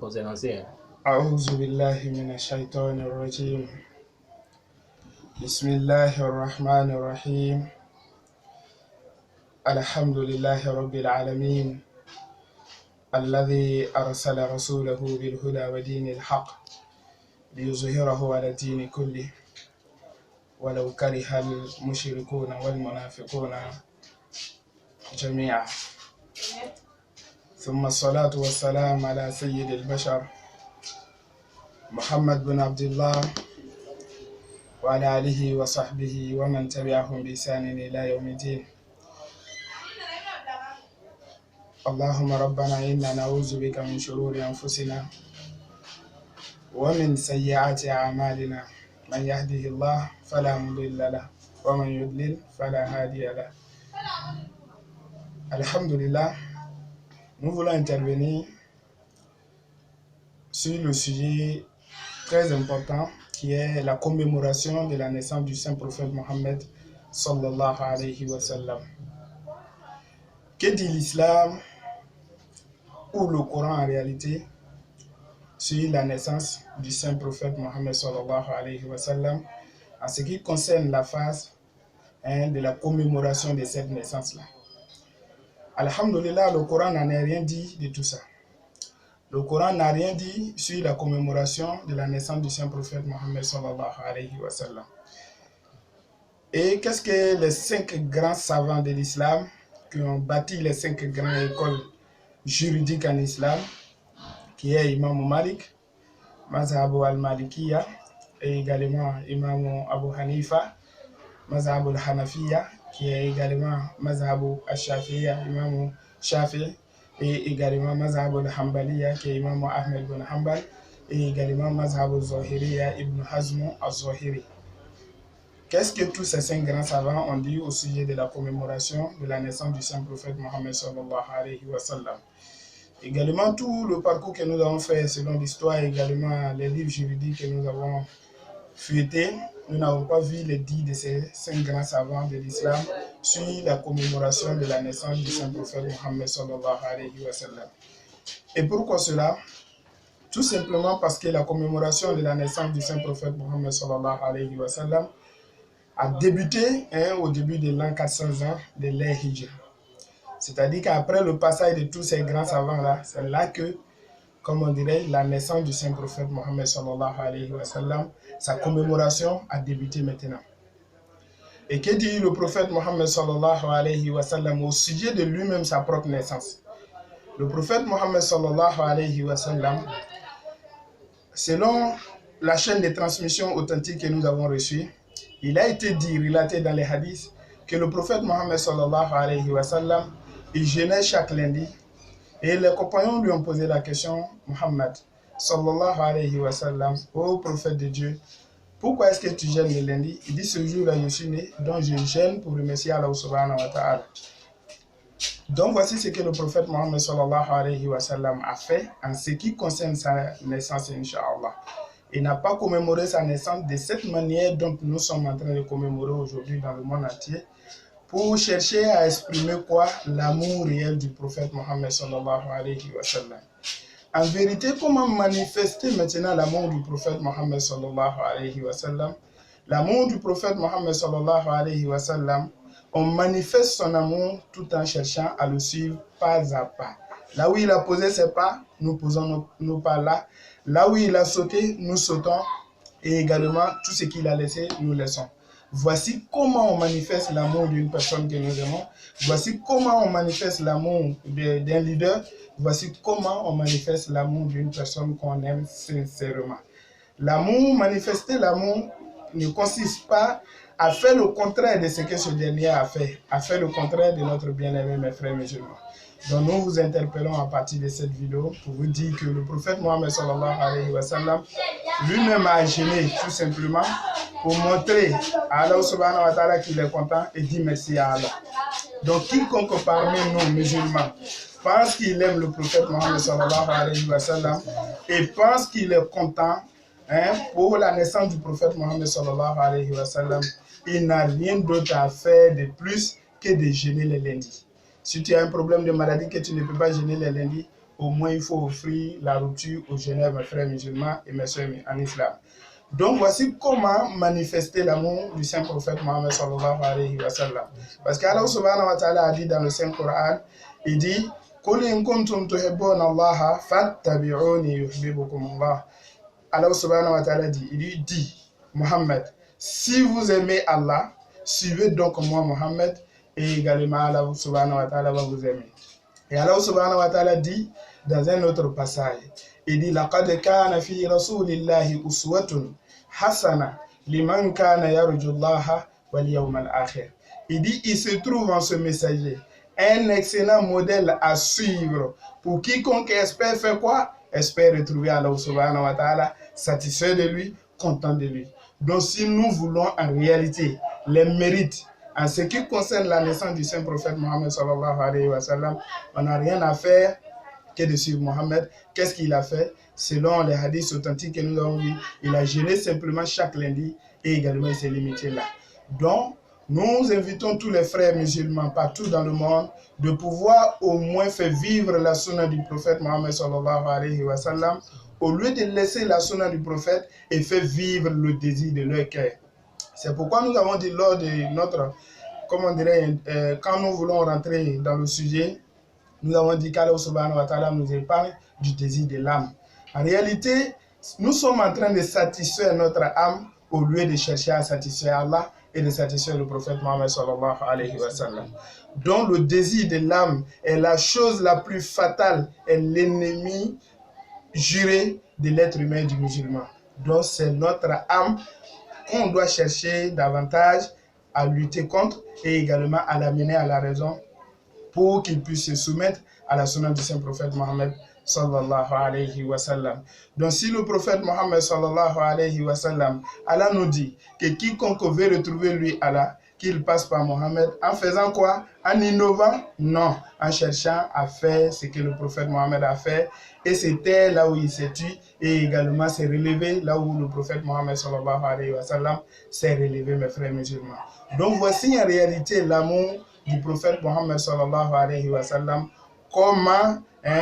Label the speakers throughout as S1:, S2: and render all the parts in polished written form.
S1: concernant.
S2: أعوذ بالله من الشيطان الرجيم. بسم الله الرحمن الرحيم. الحمد لله رب العالمين الذي أرسل رسوله بالهدى ودين الحق ليظهره على الدين كله ولو كره المشركون والمنافقون جميعا. ثم الصلاة والسلام على سيد البشر محمد بن عبد الله وعلى آله وصحبه ومن تبعهم بإحسان إلى يوم الدين. اللهم ربنا إنا نعوذ بك من شرور أنفسنا ومن سيئات أعمالنا من يهده الله فلا مضل له ومن يضلل فلا هادي له. Alhamdulillah, nous voulons intervenir sur le sujet très important qui est la commémoration de la naissance du saint prophète Mohammed sallallahu alayhi wa sallam. Que dit l'islam ou le Coran en réalité sur la naissance du saint prophète Mohammed sallallahu alayhi wa sallam en ce qui concerne la phase de la commémoration de cette naissance-là? Alhamdulillah, le Coran n'en a rien dit de tout ça. Le Coran n'a rien dit sur la commémoration de la naissance du saint prophète Mohammed sallallahu alayhi wa sallam. Et qu'est-ce que les 5 grands savants de l'islam qui ont bâti les 5 grandes écoles juridiques en islam, qui est Imam Malik, Mazhab al-Malikiya, et également Imam Abu Hanifa, Mazhab al-Hanafiya, qui est également Mazhab al-Shafiya, Imam Shafi, et également Mazhab al-Hanbaliya, qui est Imam Ahmed bin Hanbal, et également Mazhab al-Zahiriya, Ibn Hazm al-Zahiri. Qu'est-ce que tous ces 5 grands savants ont dit au sujet de la commémoration de la naissance du saint prophète Mohammed sallallahu alayhi wa sallam? Également tout le parcours que nous avons fait selon l'histoire, également les livres juridiques que nous avons feuilletés, nous n'avons pas vu les dits de ces 5 grands savants de l'islam sur la commémoration de la naissance du saint prophète Mohammed sallallahu alayhi wa sallam. Et pourquoi cela? Tout simplement parce que la commémoration de la naissance du saint prophète Mohammed sallallahu alayhi wa sallam a débuté au début de l'an 401 de l'ère Hijra. C'est-à-dire qu'après le passage de tous ces grands savants-là, c'est là que, comme on dirait, la naissance du saint prophète Mohammed sallallahu alayhi wa sallam, sa commémoration a débuté maintenant. Et que dit le prophète Mohammed sallallahu alayhi wa sallam au sujet de lui-même, sa propre naissance? Le prophète Mohammed sallallahu alayhi wa sallam, selon la chaîne de transmission authentique que nous avons reçue, il a été dit, relaté dans les hadiths, que le prophète Mohammed sallallahu alayhi wa sallam, il jeûnait chaque lundi. Et les compagnons lui ont posé la question: Mohammed sallallahu alayhi wa sallam, ô prophète de Dieu, pourquoi est-ce que tu jeûnes le lundi? Il dit: ce jour-là, je suis né, donc je jeûne pour remercier Allah subhanahu wa ta'ala. Donc voici ce que le prophète Mohammed sallallahu alayhi wa sallam a fait en ce qui concerne sa naissance, Inch'Allah. Il n'a pas commémoré sa naissance de cette manière dont nous sommes en train de commémorer aujourd'hui dans le monde entier, pour chercher à exprimer quoi? L'amour réel du prophète Mohammed sallallahu alayhi wa sallam. En vérité, comment manifester maintenant l'amour du prophète Mohammed sallallahu alayhi wa sallam? L'amour du prophète Mohammed sallallahu alayhi wa sallam, on manifeste son amour tout en cherchant à le suivre pas à pas. Là où il a posé ses pas, nous posons nos pas là. Là où il a sauté, nous sautons. Et également, tout ce qu'il a laissé, nous laissons. Voici comment on manifeste l'amour d'une personne que nous aimons. Voici comment on manifeste l'amour d'un leader. Voici comment on manifeste l'amour d'une personne qu'on aime sincèrement. L'amour, manifester l'amour ne consiste pas à faire le contraire de ce que ce dernier a fait, à faire le contraire de notre bien-aimé, mes frères musulmans. Donc nous vous interpellons à partir de cette vidéo pour vous dire que le prophète Mohammed sallallahu alayhi wa sallam lui-même a jeûné tout simplement pour montrer à Allah subhanahu wa ta'ala qu'il est content et dit merci à Allah. Donc quiconque parmi nous musulmans pense qu'il aime le prophète Mohammed sallallahu alayhi wa sallam et pense qu'il est content pour la naissance du prophète Mohammed sallallahu alayhi wa sallam, il n'a rien d'autre à faire de plus que de jeûner les lundis. Si tu as un problème de maladie que tu ne peux pas jeûner les lundis, au moins il faut offrir la rupture aux Genève, mes frères musulmans et mes soeurs en islam. Donc voici comment manifester l'amour du saint prophète Mohammed sallallahu alayhi wa sallam. Parce qu'Allah subhanahu wa ta'ala a dit dans le Saint Coran, il dit Qul in kuntum tuhibbuna Allah fattabi'uni yuhibbukum Allah. Allah subhanahu wa ta'ala dit, il dit Mohammed, si vous aimez Allah, suivez donc moi Mohammed et également Allah subhanahu wa ta'ala va vous aimer. Et Allah subhanahu wa ta'ala dit dans un autre passage, il dit laqad kana fi rasulillahi uswatun hasana liman kana yarjullaha wal yawmal akhir. Il dit il se trouve en ce messager un excellent modèle à suivre pour quiconque espère faire quoi? Espère retrouver Allah subhanahu wa ta'ala satisfait de lui, content de lui. Donc si nous voulons en réalité les mérites en ce qui concerne la naissance du saint prophète Mohammed sallallahu alayhi wa sallam, on n'a rien à faire que de suivre Mohammed. Qu'est-ce qu'il a fait? Selon les hadiths authentiques que nous avons vus, il a jeûné simplement chaque lundi et également il s'est limité là. Donc, nous invitons tous les frères musulmans partout dans le monde de pouvoir au moins faire vivre la sunna du prophète Mohammed sallallahu alayhi wa sallam au lieu de laisser la sunna du prophète et faire vivre le désir de leur cœur. C'est pourquoi nous avons dit lors de notre, comment on dirait, quand nous voulons rentrer dans le sujet, nous avons dit qu'Allah subhanahu wa ta'ala nous épargne du désir de l'âme. En réalité, nous sommes en train de satisfaire notre âme au lieu de chercher à satisfaire Allah et de satisfaire le prophète Mohammed sallallahu alayhi wa sallam. Donc le désir de l'âme est la chose la plus fatale, est l'ennemi juré de l'être humain et du musulman. Donc c'est notre âme qu'on doit chercher davantage à lutter contre et également à l'amener à la raison pour qu'il puisse se soumettre à la sunna du saint prophète Mohammed sallallahu alayhi wa sallam. Donc si le prophète Mohammed sallallahu alayhi wa sallam, Allah nous dit que quiconque veut retrouver lui Allah, qu'il passe par Mohammed en faisant quoi? En innovant? Non, en cherchant à faire ce que le prophète Mohammed a fait et c'était là où il s'est tué et également s'est relevé là où le prophète Mohammed sallallahu alayhi wa sallam s'est relevé, mes frères musulmans. Donc voici en réalité l'amour du prophète Mohammed sallallahu alayhi wa sallam, comment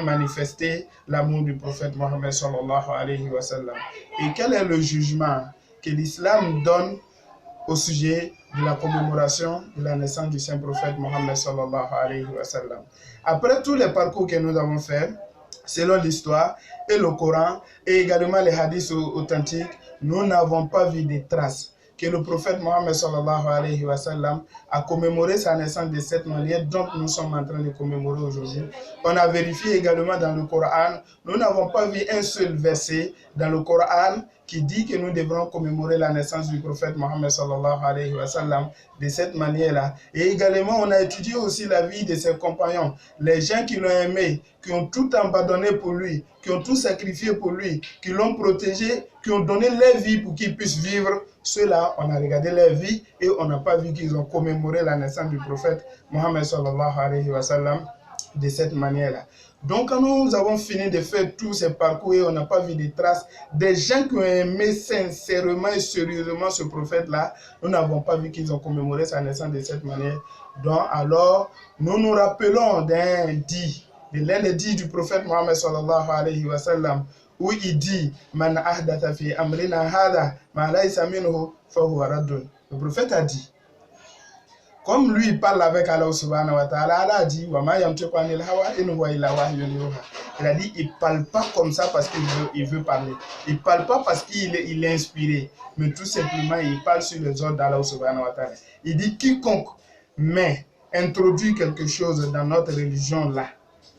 S2: manifester l'amour du prophète Mohammed sallallahu alayhi wa sallam. Et quel est le jugement que l'islam donne au sujet de la commémoration de la naissance du saint prophète Mohammed sallallahu alayhi wa sallam. Après tous les parcours que nous avons faits, selon l'histoire et le Coran et également les hadiths authentiques, nous n'avons pas vu de traces que le prophète Mohammed sallallahu alayhi wa sallam a commémoré sa naissance de cette manière dont nous sommes en train de commémorer aujourd'hui. On a vérifié également dans le Coran, nous n'avons pas vu un seul verset dans le Coran qui dit que nous devrons commémorer la naissance du prophète Mohammed sallallahu alayhi wa sallam de cette manière-là. Et également, on a étudié aussi la vie de ses compagnons, les gens qui l'ont aimé, qui ont tout abandonné pour lui, qui ont tout sacrifié pour lui, qui l'ont protégé, qui ont donné leur vie pour qu'il puisse vivre. Ceux-là, on a regardé leur vie et on n'a pas vu qu'ils ont commémoré la naissance du prophète Mohammed sallallahu alayhi wa sallam de cette manière-là. Donc, quand nous avons fini de faire tous ces parcours et on n'a pas vu de traces des gens qui ont aimé sincèrement et sérieusement ce prophète-là, nous n'avons pas vu qu'ils ont commémoré sa naissance de cette manière. Donc, alors, nous nous rappelons d'un dit, de l'un des dits du prophète Mohammed sallallahu alayhi wa sallam, où il dit Man ahdatha fi amrina hada ma laysa minhu fa huwa raddun. Le prophète a dit, comme lui il parle avec Allah subhanahu wa ta'ala, Allah a dit Wa ma yamtiqu anil hawa in huwa illa wahyun yuha. Il a dit il parle pas comme ça parce qu'il veut parler. Il parle pas parce qu'il est inspiré, mais tout simplement il parle sur les ordres d'Allah subhanahu wa ta'ala. Il dit quiconque introduit quelque chose dans notre religion là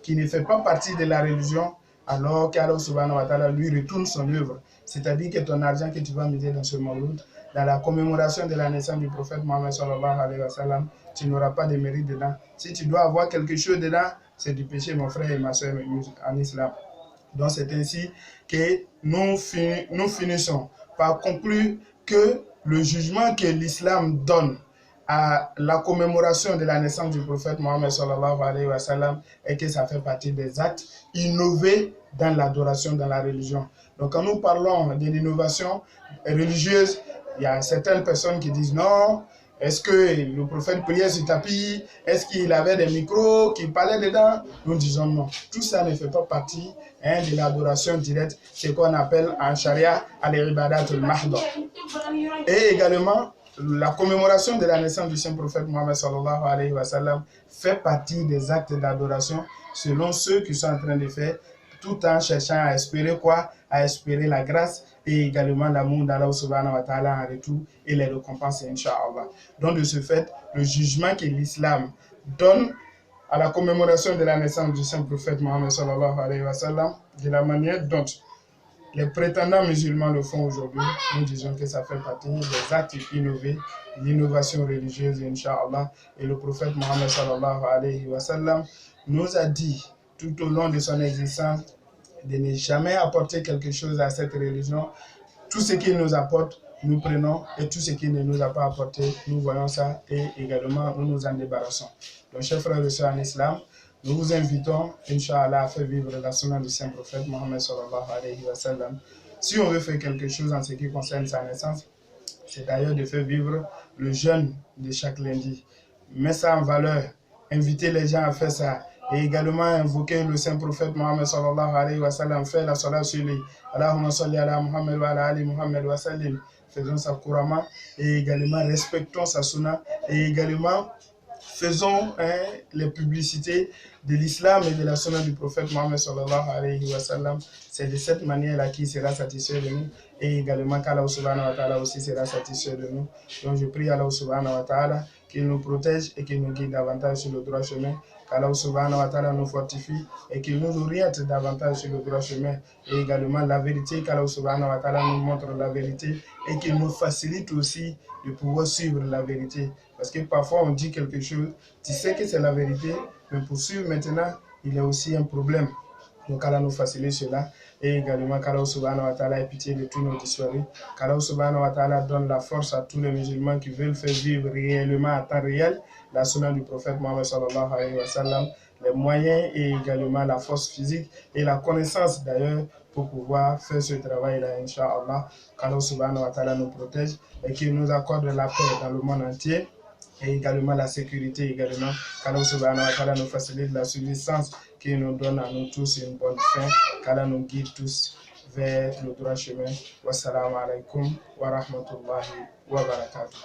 S2: qui ne fait pas partie de la religion, alors qu'Allah subhanahu wa ta'ala lui retourne son œuvre. C'est-à-dire que ton argent que tu vas mettre dans ce mawlud, dans la commémoration de la naissance du prophète Mohammed sallallahu alayhi wa sallam, tu n'auras pas de mérite dedans. Si tu dois avoir quelque chose dedans, c'est du péché, mon frère et ma soeur en islam. Donc c'est ainsi que nous finissons par conclure que le jugement que l'islam donne à la commémoration de la naissance du prophète Mohammed sallallahu alayhi wa sallam et que ça fait partie des actes innovés dans l'adoration, dans la religion. Donc quand nous parlons de l'innovation religieuse, il y a certaines personnes qui disent non, Est-ce que le prophète priait sur tapis? Est-ce qu'il avait des micros, qu'il parlait dedans? Nous disons non. Tout ça ne fait pas partie de l'adoration directe, ce qu'on appelle en charia al-ibadat al-mahda. Et également, la commémoration de la naissance du saint prophète Mohammed sallallahu alayhi wa sallam fait partie des actes d'adoration selon ceux qui sont en train de faire, tout en cherchant à espérer quoi? À espérer la grâce et également l'amour d'Allah subhanahu wa ta'ala en retour et les récompenses, incha'Allah. Donc de ce fait, le jugement que l'islam donne à la commémoration de la naissance du saint prophète Mohammed sallallahu alayhi wa sallam, de la manière dont les prétendants musulmans le font aujourd'hui, nous disons que ça fait partie des actes innovés, l'innovation religieuse, incha'Allah. Et le prophète Mohammed sallallahu alayhi wa sallam nous a dit tout au long de son existence de ne jamais apporter quelque chose à cette religion. Tout ce qu'il nous apporte, nous prenons, et tout ce qu'il ne nous a pas apporté, nous voyons ça et également nous nous en débarrassons. Donc, chers frères et sœurs en islam, nous vous invitons, Inch'Allah, à faire vivre la sunna du saint prophète Mohammed sallallahu alayhi wa sallam. Si on veut faire quelque chose en ce qui concerne sa naissance, c'est d'ailleurs de faire vivre le jeûne de chaque lundi. Mettre ça en valeur, inviter les gens à faire ça, et également invoquer le saint prophète Mohammed sallallahu alayhi wa sallam, faire la salat sur lui. Allahumma salli ala Muhammad wa ala ali Muhammad wa sallim. Faisons ça couramment et également respectons sa sunna et également faisons les publicités de l'islam et de la sunna du prophète Mohammed sallallahu alayhi wa sallam. C'est de cette manière-là qu'il sera satisfait de nous et également qu'Allah subhanahu wa ta'ala aussi sera satisfait de nous. Donc je prie Allah subhanahu wa ta'ala qu'il nous protège et qu'il nous guide davantage sur le droit chemin, qu'Allah subhanahu wa ta'ala nous fortifie et qu'il nous oriente davantage sur le droit chemin et également la vérité, qu'Allah subhanahu wa ta'ala nous montre la vérité et qu'il nous facilite aussi de pouvoir suivre la vérité. Parce que parfois on dit quelque chose, tu sais que c'est la vérité, mais pour suivre maintenant, il y a aussi un problème. Donc Allah nous facilite cela et également qu'Allah subhanahu wa ta'ala ait pitié de tous nos disparus. Qu'Allah subhanahu wa ta'ala donne la force à tous les musulmans qui veulent faire vivre réellement à temps réel la sunna du prophète Mohammed sallallahu alayhi wa sallam, les moyens et également la force physique et la connaissance d'ailleurs pour pouvoir faire ce travail-là, Inch'Allah. Qu'Allah subhanahu wa ta'ala nous protège et qu'il nous accorde la paix dans le monde entier et également la sécurité également. Qu'Allah subhanahu wa ta'ala nous facilite la subsistance, qui nous donne à nous tous une bonne fin, qu'Allah nous guide tous vers le droit chemin. Wassalamu alaikum wa rahmatullahi wa barakatuh.